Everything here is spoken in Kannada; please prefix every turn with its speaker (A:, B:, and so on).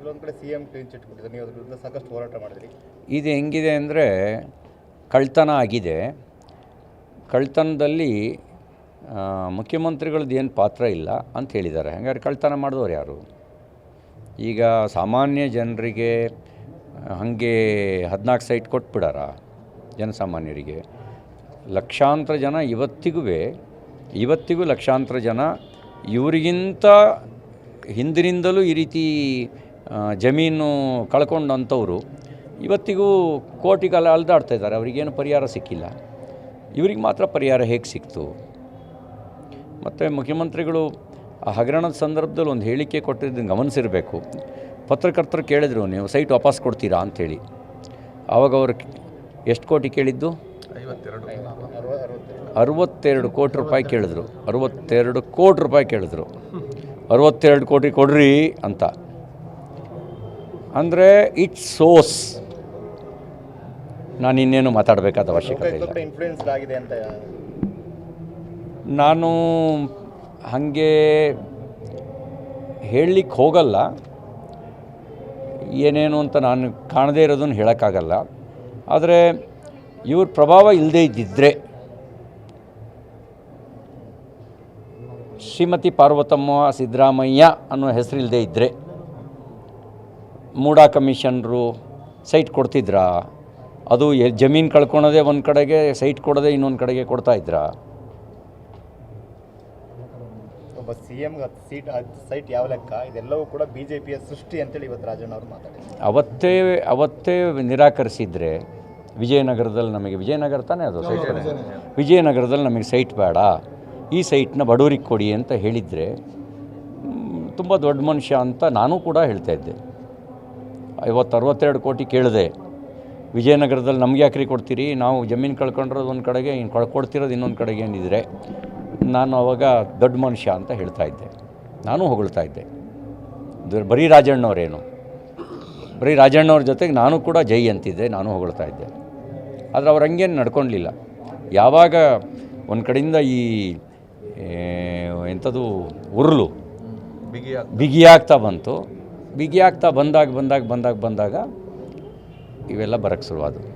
A: ಕೆಲವೊಂದು ಕಡೆ CM ಕ್ಲೀನ್ ಚಿಟ್ ಕೊಟ್ಟಿದ್ದಾರೆ, ನೀವು ಅದ್ರ ವಿರುದ್ಧ ಸಾಕಷ್ಟು ಹೋರಾಟ ಮಾಡಿದ್ರಿ.
B: ಇದು ಹೆಂಗಿದೆ ಅಂದರೆ ಕಳ್ತನ ಆಗಿದೆ. ಕಳ್ತನದಲ್ಲಿ ಮುಖ್ಯಮಂತ್ರಿಗಳದ್ದು ಏನು ಪಾತ್ರ ಇಲ್ಲ ಅಂತ ಹೇಳಿದ್ದಾರೆ. ಹಾಗಾದ್ರೆ ಕಳ್ತನ ಮಾಡಿದವರು ಯಾರು? ಈಗ ಸಾಮಾನ್ಯ ಜನರಿಗೆ ಹಾಗೆ 14 ಸೈಟ್ ಕೊಟ್ಬಿಡಾರ ಜನಸಾಮಾನ್ಯರಿಗೆ? ಲಕ್ಷಾಂತರ ಜನ ಇವತ್ತಿಗೂ ಲಕ್ಷಾಂತರ ಜನ ಇವರಿಗಿಂತ ಹಿಂದಿನಿಂದಲೂ ಈ ರೀತಿ ಜಮೀನು ಕಳ್ಕೊಂಡಂಥವ್ರು ಇವತ್ತಿಗೂ ಕೋಟಿಗೆಲ್ಲ ಅಲ್ದಾಡ್ತಾ ಇದ್ದಾರೆ. ಅವರಿಗೇನು ಪರಿಹಾರ ಸಿಕ್ಕಿಲ್ಲ. ಇವ್ರಿಗೆ ಮಾತ್ರ ಪರಿಹಾರ ಹೇಗೆ ಸಿಕ್ತು? ಮತ್ತು ಮುಖ್ಯಮಂತ್ರಿಗಳು ಆ ಹಗರಣದ ಸಂದರ್ಭದಲ್ಲಿ ಒಂದು ಹೇಳಿಕೆ ಕೊಟ್ಟಿದ್ದನ್ನು ಗಮನಿಸಿರಬೇಕು. ಪತ್ರಕರ್ತರು ಕೇಳಿದ್ರು, ನೀವು ಸೈಟ್ ವಾಪಸ್ ಕೊಡ್ತೀರಾ ಅಂಥೇಳಿ. ಆವಾಗ ಅವರು ಎಷ್ಟು ಕೋಟಿ ಕೇಳಿದ್ದು? 62 ಕೋಟಿ ರೂಪಾಯಿ ಕೇಳಿದ್ರು. 62 ಕೋಟಿ ರೂಪಾಯಿ ಕೇಳಿದ್ರು. 62 ಕೋಟಿ ಕೊಡ್ರಿ ಅಂತ. ಅಂದರೆ ಇಟ್ಸ್ ಸೋಸ್. ನಾನು ಇನ್ನೇನು ಮಾತಾಡಬೇಕಾದ ಅವಶ್ಯಕತೆ ಇಲ್ಲ.
A: ಇನ್ಫ್ಲೂಯೆನ್ಸ್ ಆಗಿದೆ ಅಂತ
B: ನಾನು ಹಾಗೆ ಹೇಳಲಿಕ್ಕೆ ಹೋಗಲ್ಲ. ಏನೇನು ಅಂತ ನಾನು ಕಾಣದೇ ಇರೋದನ್ನು ಹೇಳೋಕ್ಕಾಗಲ್ಲ. ಆದರೆ ಇವ್ರ ಪ್ರಭಾವ ಇಲ್ಲದೇ ಇದ್ದಿದ್ದರೆ, ಶ್ರೀಮತಿ ಪಾರ್ವತಮ್ಮ ಸಿದ್ದರಾಮಯ್ಯ ಅನ್ನೋ ಹೆಸರಿಲ್ಲದೆ ಇದ್ದರೆ ಮೂಡಾ ಕಮಿಷನರು ಸೈಟ್ ಕೊಡ್ತಿದ್ರಾ? ಅದು ಜಮೀನು ಕಳ್ಕೊಳೋದೇ ಒಂದು ಕಡೆಗೆ, ಸೈಟ್ ಕೊಡೋದೇ ಇನ್ನೊಂದು ಕಡೆಗೆ ಕೊಡ್ತಾಯಿದ್ರಾ?
A: ಒಬ್ಬ CM ಸೈಟ್ ಯಾವ ಲೆಕ್ಕ? ಇದೆಲ್ಲವೂ ಕೂಡ BJPಯ ಸೃಷ್ಟಿ ಅಂತೇಳಿ ಇವತ್ತು ರಾಜಣ್ಣ ಅವರು ಮಾತಾಡಿದ್ದಾರೆ.
B: ಅವತ್ತೇ ನಿರಾಕರಿಸಿದರೆ ವಿಜಯನಗರದಲ್ಲಿ ನಮಗೆ, ವಿಜಯನಗರ ತಾನೇ ಅದು ಸೈಟ್, ವಿಜಯನಗರದಲ್ಲಿ ನಮಗೆ ಸೈಟ್ ಬೇಡ, ಈ ಸೈಟ್ನ ಬಡವರಿಗೆ ಕೊಡಿ ಅಂತ ಹೇಳಿದರೆ ತುಂಬ ದೊಡ್ಡ ಮನುಷ್ಯ ಅಂತ ನಾನು ಕೂಡ ಹೇಳ್ತಾಯಿದ್ದೆ. 62 ಕೋಟಿ ಕೇಳಿದೆ. ವಿಜಯನಗರದಲ್ಲಿ ನಮ್ಗೆ ಯಾಕ್ರಿ ಕೊಡ್ತೀರಿ? ನಾವು ಜಮೀನು ಕಳ್ಕೊಂಡಿರೋದು ಒಂದು ಕಡೆಗೆ, ಇನ್ನು ಕೊಡ್ತಿರೋದು ಇನ್ನೊಂದು ಕಡೆಗೆ ಏನಿದ್ರೆ, ನಾನು ಅವಾಗ ದೊಡ್ಡ ಮನುಷ್ಯ ಅಂತ ಹೇಳ್ತಾಯಿದ್ದೆ. ನಾನು ಹೊಗಳ್ತಾ ಇದ್ದೆ. ಬರೀ ರಾಜಣ್ಣವರೇನು, ಬರೀ ರಾಜಣ್ಣವ್ರ ಜೊತೆಗೆ ನಾನು ಕೂಡ ಜೈ ಅಂತಿದ್ದೆ, ನಾನು ಹೊಗಳ್ತಾ ಇದ್ದೆ. ಆದರೆ ಅವ್ರು ಹಂಗೇನು ನಡ್ಕೊಳ್ಲಿಲ್ಲ. ಯಾವಾಗ ಒಂದು ಕಡೆಯಿಂದ ಈ ಎಂಥದ್ದು ಉರುಳು ಬಿಗಿಯಾಗ್ತಾ ಬಂತು, ಬಿಗಿಯಾಗ್ತಾ ಬಂದಾಗ ಇವೆಲ್ಲ ಬರೋಕ್ಕೆ ಶುರುವಾದವು.